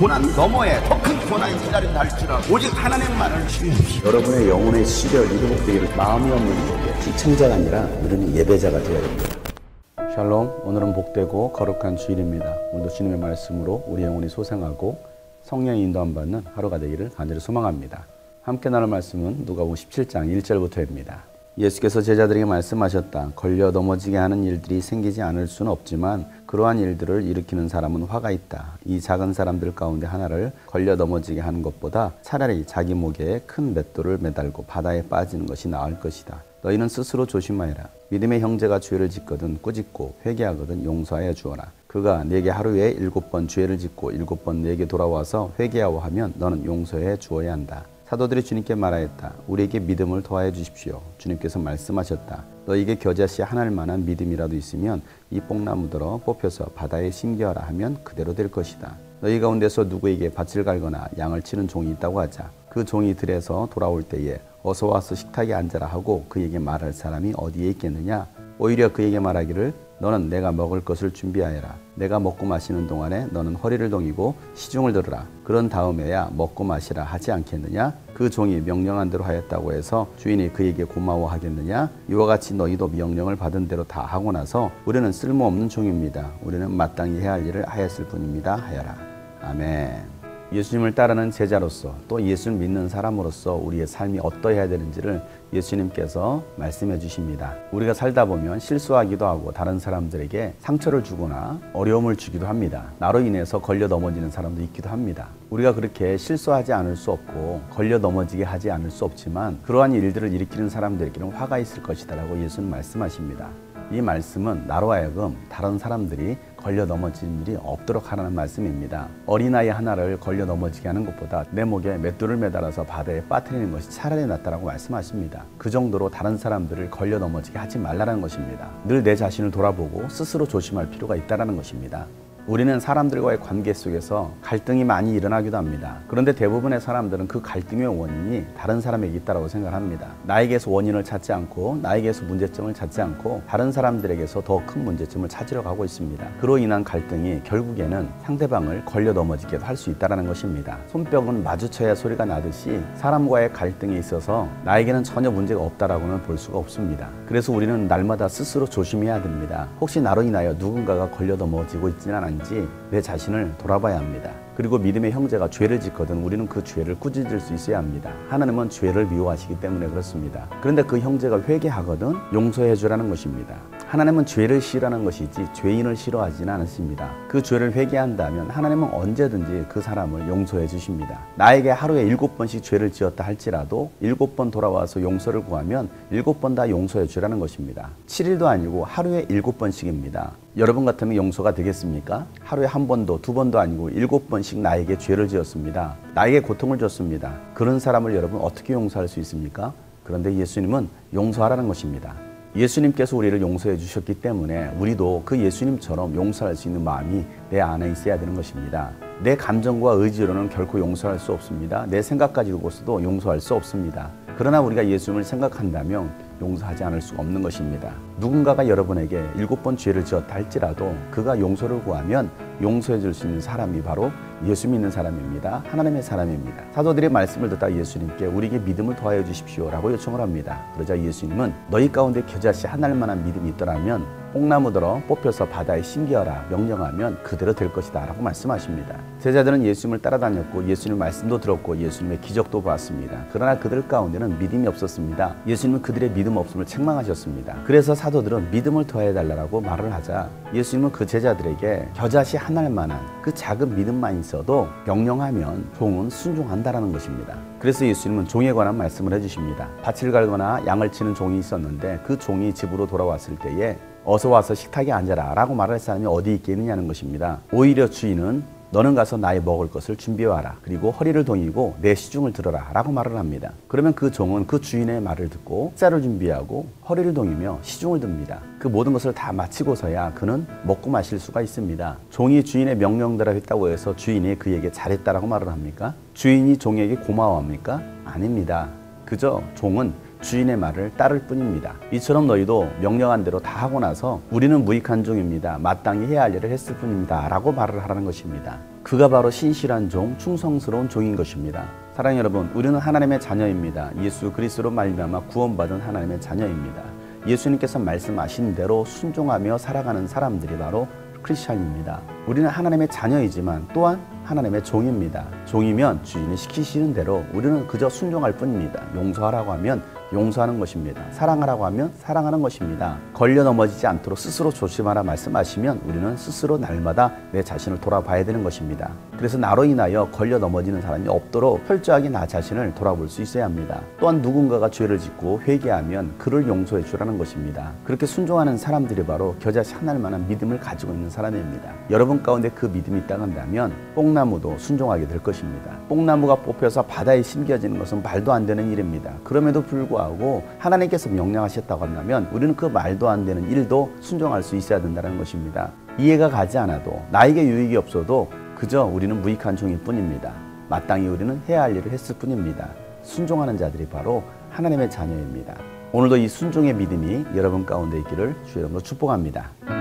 고난 너머에 더 큰 고난이 기다린다 할지라도 오직 하나님만을 신뢰하십시오. 여러분의 영혼의 시력이 회복되기를 마음이 없는 자에게 시청자가 아니라 우리는 예배자가 되어야 됩니다. 샬롬, 오늘은 복되고 거룩한 주일입니다. 오늘도 주님의 말씀으로 우리 영혼이 소생하고 성령의 인도함 받는 하루가 되기를 간절히 소망합니다. 함께 나눌 말씀은 누가복음 17장 1절부터입니다. 예수께서 제자들에게 말씀하셨다. 걸려 넘어지게 하는 일들이 생기지 않을 수는 없지만 그러한 일들을 일으키는 사람은 화가 있다. 이 작은 사람들 가운데 하나를 걸려 넘어지게 하는 것보다 차라리 자기 목에 큰 맷돌을 매달고 바다에 빠지는 것이 나을 것이다. 너희는 스스로 조심하여라. 믿음의 형제가 죄를 짓거든 꾸짖고 회개하거든 용서하여 주어라. 그가 네게 하루에 7번 죄를 짓고 7번 네게 돌아와서 회개하오 하면 너는 용서해 주어야 한다. 사도들이 주님께 말하였다. 우리에게 믿음을 더하여 주십시오. 주님께서 말씀하셨다. 너에게 겨자씨 하나일 만한 믿음이라도 있으면 이 뽕나무들어 뽑혀서 바다에 심겨라 하면 그대로 될 것이다. 너희 가운데서 누구에게 밭을 갈거나 양을 치는 종이 있다고 하자. 그 종이 들에서 돌아올 때에 어서 와서 식탁에 앉아라 하고 그에게 말할 사람이 어디에 있겠느냐? 오히려 그에게 말하기를 너는 내가 먹을 것을 준비하여라. 내가 먹고 마시는 동안에 너는 허리를 동이고 시중을 들으라. 그런 다음에야 먹고 마시라 하지 않겠느냐? 그 종이 명령한 대로 하였다고 해서 주인이 그에게 고마워하겠느냐? 이와 같이 너희도 명령을 받은 대로 다 하고 나서 우리는 쓸모없는 종입니다. 우리는 마땅히 해야 할 일을 하였을 뿐입니다. 하여라. 아멘. 예수님을 따르는 제자로서 또 예수를 믿는 사람으로서 우리의 삶이 어떠해야 되는지를 예수님께서 말씀해 주십니다. 우리가 살다 보면 실수하기도 하고 다른 사람들에게 상처를 주거나 어려움을 주기도 합니다. 나로 인해서 걸려 넘어지는 사람도 있기도 합니다. 우리가 그렇게 실수하지 않을 수 없고 걸려 넘어지게 하지 않을 수 없지만 그러한 일들을 일으키는 사람들에게는 화가 있을 것이다 라고 예수는 말씀하십니다. 이 말씀은 나로 하여금 다른 사람들이 걸려 넘어지는 일이 없도록 하라는 말씀입니다. 어린아이 하나를 걸려 넘어지게 하는 것보다 내 목에 맷돌을 매달아서 바다에 빠뜨리는 것이 차라리 낫다라고 말씀하십니다. 그 정도로 다른 사람들을 걸려 넘어지게 하지 말라는 것입니다. 늘 내 자신을 돌아보고 스스로 조심할 필요가 있다는 것입니다. 우리는 사람들과의 관계 속에서 갈등이 많이 일어나기도 합니다. 그런데 대부분의 사람들은 그 갈등의 원인이 다른 사람에게 있다고 생각합니다. 나에게서 원인을 찾지 않고 나에게서 문제점을 찾지 않고 다른 사람들에게서 더 큰 문제점을 찾으려 가고 있습니다. 그로 인한 갈등이 결국에는 상대방을 걸려 넘어지게 할 수 있다는 것입니다. 손뼉은 마주쳐야 소리가 나듯이 사람과의 갈등에 있어서 나에게는 전혀 문제가 없다라고는 볼 수가 없습니다. 그래서 우리는 날마다 스스로 조심해야 됩니다. 혹시 나로 인하여 누군가가 걸려 넘어지고 있지는 않은지 내 자신을 돌아봐야 합니다. 그리고 믿음의 형제가 죄를 짓거든 우리는 그 죄를 꾸짖을 수 있어야 합니다. 하나님은 죄를 미워하시기 때문에 그렇습니다. 그런데 그 형제가 회개하거든 용서해 주라는 것입니다. 하나님은 죄를 싫어하는 것이지 죄인을 싫어하지는 않으십니다. 그 죄를 회개한다면 하나님은 언제든지 그 사람을 용서해 주십니다. 나에게 하루에 7번씩 죄를 지었다 할지라도 7번 돌아와서 용서를 구하면 7번 다 용서해 주라는 것입니다. 7일도 아니고 하루에 7번씩입니다. 여러분 같으면 용서가 되겠습니까? 하루에 한 번도 2번도 아니고 7번씩 나에게 죄를 지었습니다. 나에게 고통을 줬습니다. 그런 사람을 여러분 어떻게 용서할 수 있습니까? 그런데 예수님은 용서하라는 것입니다. 예수님께서 우리를 용서해 주셨기 때문에 우리도 그 예수님처럼 용서할 수 있는 마음이 내 안에 있어야 되는 것입니다. 내 감정과 의지로는 결코 용서할 수 없습니다. 내 생각 가지고서도 용서할 수 없습니다. 그러나 우리가 예수님을 생각한다면 용서하지 않을 수가 없는 것입니다. 누군가가 여러분에게 7번 죄를 지었다 할지라도 그가 용서를 구하면 용서해 줄 수 있는 사람이 바로 예수 믿는 사람입니다. 하나님의 사람입니다. 사도들의 말씀을 듣다 예수님께 우리에게 믿음을 더하여 주십시오 라고 요청을 합니다. 그러자 예수님은 너희 가운데 겨자씨 하나일 만한 믿음이 있더라면 뽕나무들어 뽑혀서 바다에 심기어라 명령하면 그대로 될 것이다 라고 말씀하십니다. 제자들은 예수님을 따라다녔고 예수님 말씀도 들었고 예수님의 기적도 보았습니다. 그러나 그들 가운데는 믿음이 없었습니다. 예수님은 그들의 믿음 없음을 책망하셨습니다. 그래서 사도들은 믿음을 더해달라고 말을 하자 예수님은 그 제자들에게 겨자씨 하나일 만한 그 작은 믿음만 있어도 명령하면 종은 순종한다라는 것입니다. 그래서 예수님은 종에 관한 말씀을 해주십니다. 밭을 갈거나 양을 치는 종이 있었는데 그 종이 집으로 돌아왔을 때에 어서 와서 식탁에 앉아라 라고 말할 사람이 어디 있겠느냐는 것입니다. 오히려 주인은 너는 가서 나의 먹을 것을 준비해와라. 그리고 허리를 동이고 내 시중을 들어라 라고 말을 합니다. 그러면 그 종은 그 주인의 말을 듣고 식사를 준비하고 허리를 동이며 시중을 듭니다. 그 모든 것을 다 마치고서야 그는 먹고 마실 수가 있습니다. 종이 주인의 명령대로 했다고 해서 주인이 그에게 잘했다라고 말을 합니까? 주인이 종에게 고마워합니까? 아닙니다. 그저 종은 주인의 말을 따를 뿐입니다. 이처럼 너희도 명령한 대로 다 하고 나서 우리는 무익한 종입니다. 마땅히 해야 할 일을 했을 뿐입니다. 라고 말을 하라는 것입니다. 그가 바로 신실한 종, 충성스러운 종인 것입니다. 사랑하는 여러분, 우리는 하나님의 자녀입니다. 예수 그리스도로 말미암아 구원받은 하나님의 자녀입니다. 예수님께서 말씀하신 대로 순종하며 살아가는 사람들이 바로 크리스찬입니다. 우리는 하나님의 자녀이지만 또한 하나님의 종입니다. 종이면 주인이 시키시는 대로 우리는 그저 순종할 뿐입니다. 용서하라고 하면 용서하는 것입니다. 사랑하라고 하면 사랑하는 것입니다. 걸려 넘어지지 않도록 스스로 조심하라 말씀하시면 우리는 스스로 날마다 내 자신을 돌아봐야 되는 것입니다. 그래서 나로 인하여 걸려 넘어지는 사람이 없도록 철저하게 나 자신을 돌아볼 수 있어야 합니다. 또한 누군가가 죄를 짓고 회개하면 그를 용서해 주라는 것입니다. 그렇게 순종하는 사람들이 바로 겨자씨 한 알만한 믿음을 가지고 있는 사람입니다. 여러분 가운데 그 믿음이 있다고 한다면 뽕나무도 순종하게 될 것입니다. 뽕나무가 뽑혀서 바다에 심겨지는 것은 말도 안 되는 일입니다. 그럼에도 불구하고 하나님께서 명령하셨다고 한다면 우리는 그 말도 안 되는 일도 순종할 수 있어야 된다는 것입니다. 이해가 가지 않아도 나에게 유익이 없어도 그저 우리는 무익한 종일 뿐입니다. 마땅히 우리는 해야 할 일을 했을 뿐입니다. 순종하는 자들이 바로 하나님의 자녀입니다. 오늘도 이 순종의 믿음이 여러분 가운데 있기를 주의 이름으로 축복합니다.